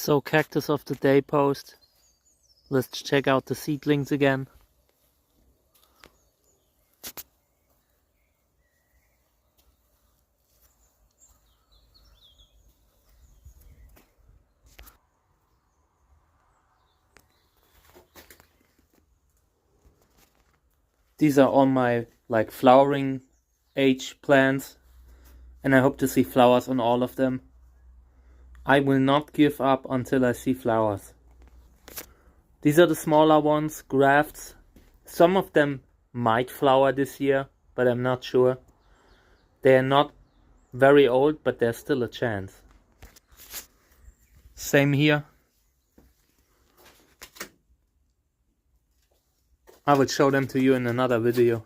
So, Cactus of the Day post. Let's check out the seedlings again. These are all my flowering age plants, and I hope to see flowers on all of them. I will not give up until I see flowers. These are the smaller ones, grafts. Some of them might flower this year, but I'm not sure. They are not very old, but there's still a chance. Same here. I will show them to you in another video.